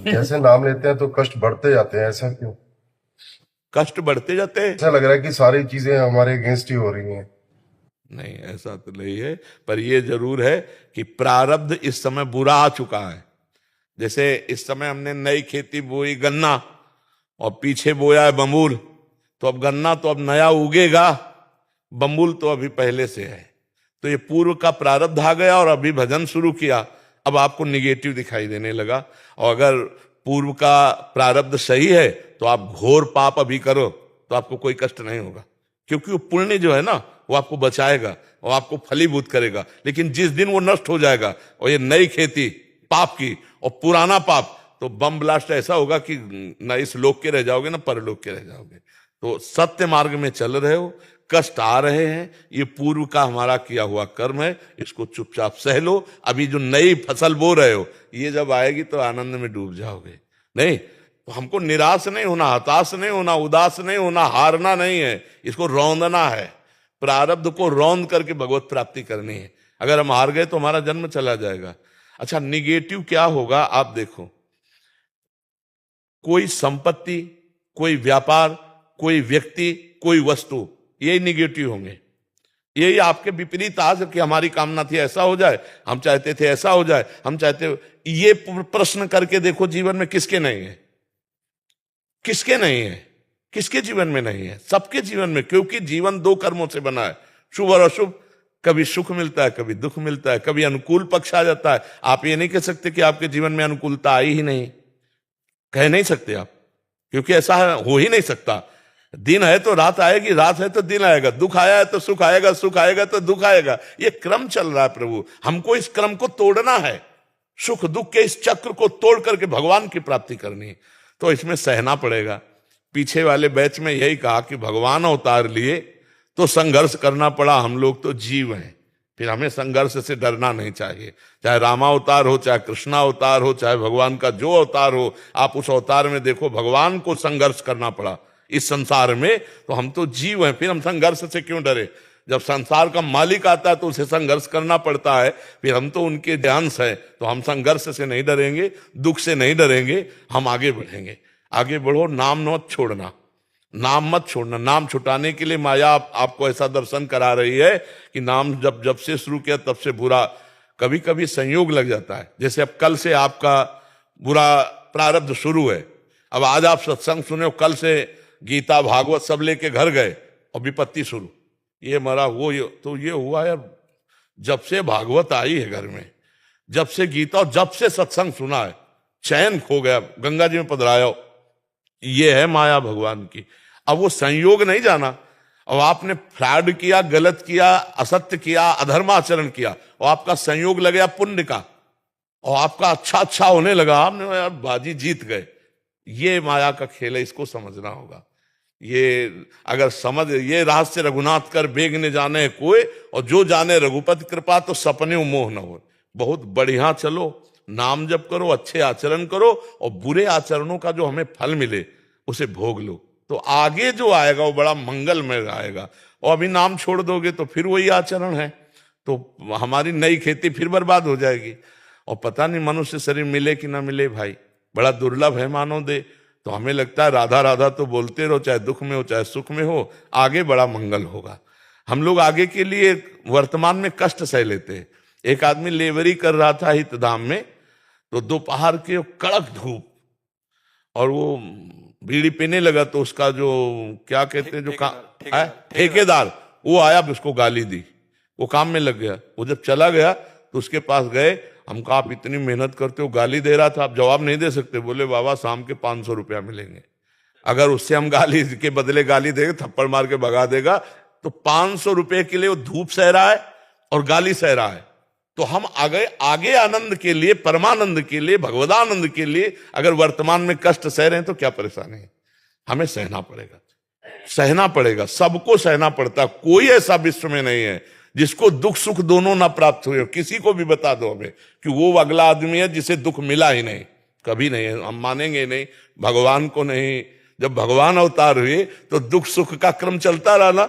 जैसे नाम लेते हैं तो कष्ट बढ़ते जाते हैं, ऐसा क्यों? कष्ट बढ़ते जाते हैं? ऐसा लग रहा है कि सारी चीजें हमारे अगेंस्ट ही हो रही हैं। नहीं, ऐसा तो नहीं है, पर यह जरूर है कि प्रारब्ध इस समय बुरा आ चुका है। जैसे इस समय हमने नई खेती बोई गन्ना, और पीछे बोया है बम्बूल, तो अब गन्ना तो अब नया उगेगा, बम्बूल तो अभी पहले से है। तो ये पूर्व का प्रारब्ध आ गया और अभी भजन शुरू किया, अब आपको निगेटिव दिखाई देने लगा। और अगर पूर्व का प्रारब्ध सही है तो आप घोर पाप अभी करो तो आपको कोई कष्ट नहीं होगा, क्योंकि वो पुण्य जो है ना वो आपको बचाएगा और आपको फलीभूत करेगा। लेकिन जिस दिन वो नष्ट हो जाएगा और ये नई खेती पाप की और पुराना पाप, तो बम ब्लास्ट ऐसा होगा कि ना इस लोक के रह जाओगे ना परलोक के रह जाओगे। तो सत्य मार्ग में चल रहे हो, कष्ट आ रहे हैं, ये पूर्व का हमारा किया हुआ कर्म है, इसको चुपचाप सह लो। अभी जो नई फसल बो रहे हो, ये जब आएगी तो आनंद में डूब जाओगे। नहीं तो हमको निराश नहीं होना, हताश नहीं होना, उदास नहीं होना, हारना नहीं है, इसको रौंदना है। प्रारब्ध को रौंद करके भगवत प्राप्ति करनी है। अगर हम हार गए तो हमारा जन्म चला जाएगा। अच्छा, निगेटिव क्या होगा आप देखो, कोई संपत्ति, कोई व्यापार, कोई व्यक्ति, कोई वस्तु, यही निगेटिव होंगे। यही आपके विपरीत आज कि हमारी कामना थी ऐसा हो जाए, हम चाहते थे ऐसा हो जाए, हम चाहते, ये प्रश्न करके देखो जीवन में किसके नहीं है, किसके नहीं है, किसके जीवन में नहीं है? सबके जीवन में, क्योंकि जीवन दो कर्मों से बना है, शुभ और अशुभ। कभी सुख मिलता है, कभी दुख मिलता है, कभी अनुकूल पक्ष आ जाता है। आप ये नहीं कह सकते कि आपके जीवन में अनुकूलता आई ही नहीं, कह नहीं सकते आप, क्योंकि ऐसा हो ही नहीं सकता। दिन है तो रात आएगी, रात है तो दिन आएगा, दुख आया है तो सुख आएगा, सुख आएगा तो दुख आएगा। ये क्रम चल रहा है प्रभु, हमको इस क्रम को तोड़ना है। सुख दुख के इस चक्र को तोड़ करके भगवान की प्राप्ति करनी है, तो इसमें सहना पड़ेगा। पीछे वाले बैच में यही कहा कि भगवान अवतार लिए तो संघर्ष करना पड़ा, हम लोग तो जीव हैं, फिर हमें संघर्ष से डरना नहीं चाहिए। चाहे रामावतार हो, चाहे कृष्णावतार हो, चाहे भगवान का जो अवतार हो, आप उस अवतार में देखो भगवान को संघर्ष करना पड़ा इस संसार में, तो हम तो जीव हैं, फिर हम संघर्ष से क्यों डरे? जब संसार का मालिक आता है तो उसे संघर्ष करना पड़ता है, फिर हम तो उनके अंश हैं, तो हम संघर्ष से नहीं डरेंगे, दुख से नहीं डरेंगे, हम आगे बढ़ेंगे। आगे बढ़ो, नाम मत छोड़ना, नाम मत छोड़ना। नाम छुटाने के लिए माया आपको ऐसा दर्शन करा रही है कि नाम जब जब से शुरू किया तब से बुरा, कभी कभी संयोग लग जाता है। जैसे अब कल से आपका बुरा प्रारब्ध शुरू है, अब आज आप सत्संग सुने हो, कल से गीता भागवत सब लेके घर गए और विपत्ति शुरू, ये मरा वो, ये तो ये हुआ यार, जब से भागवत आई है घर में, जब से गीता और जब से सत्संग सुना है, चैन खो गया, गंगा जी में पधराया। ये है माया भगवान की। अब वो संयोग नहीं जाना, अब आपने फ्रॉड किया, गलत किया, असत्य किया, अधर्माचरण किया, और आपका संयोग लग गया पुण्य का, और आपका अच्छा अच्छा होने लगा, आपने यार बाजी जीत गए। ये माया का खेल है, इसको समझना होगा। ये अगर समझ, ये रहस्य रघुनाथ कर बेग ने जाने कोई, और जो जाने रघुपति कृपा तो सपने मोह न हो। बहुत बढ़िया चलो, नाम जप करो, अच्छे आचरण करो, और बुरे आचरणों का जो हमें फल मिले उसे भोग लो, तो आगे जो आएगा वो बड़ा मंगलमय आएगा। और अभी नाम छोड़ दोगे तो फिर वही आचरण है, तो हमारी नई खेती फिर बर्बाद हो जाएगी। और पता नहीं मनुष्य शरीर मिले कि ना मिले भाई, बड़ा दुर्लभ है मानव दे। तो हमें लगता है राधा राधा तो बोलते रहो, चाहे दुख में हो चाहे सुख में हो, आगे बड़ा मंगल होगा। हम लोग आगे के लिए वर्तमान में कष्ट सह लेते हैं। एक आदमी लेबरी कर रहा था हितधाम में, तो दोपहर के कड़क धूप, और वो बीड़ी पीने लगा, तो उसका जो क्या कहते हैं, जो ठेकेदार, वो आया, उसको गाली दी, वो काम में लग गया। वो जब चला गया तो उसके पास गए, हम कहा आप इतनी मेहनत करते हो, गाली दे रहा था, आप जवाब नहीं दे सकते? बोले बाबा शाम के 500 रुपया मिलेंगे, अगर उससे हम गाली के बदले गाली देंगे, थप्पड़ मार के भगा देगा, तो 500 रुपए के लिए वो धूप सह रहा है और गाली सह रहा है। तो हम आगे आगे आनंद के लिए, परमानंद के लिए, भगवदानंद के लिए अगर वर्तमान में कष्ट सह रहे हैं तो क्या परेशानी है? हमें सहना पड़ेगा, सहना पड़ेगा, सबको सहना पड़ता। कोई ऐसा विश्व में नहीं है जिसको दुख सुख दोनों ना प्राप्त हुए। किसी को भी बता दो हमें कि वो अगला आदमी है जिसे दुख मिला ही नहीं, कभी नहीं है, हम मानेंगे नहीं, भगवान को नहीं। जब भगवान अवतार हुए तो दुख सुख का क्रम चलता रहा ना।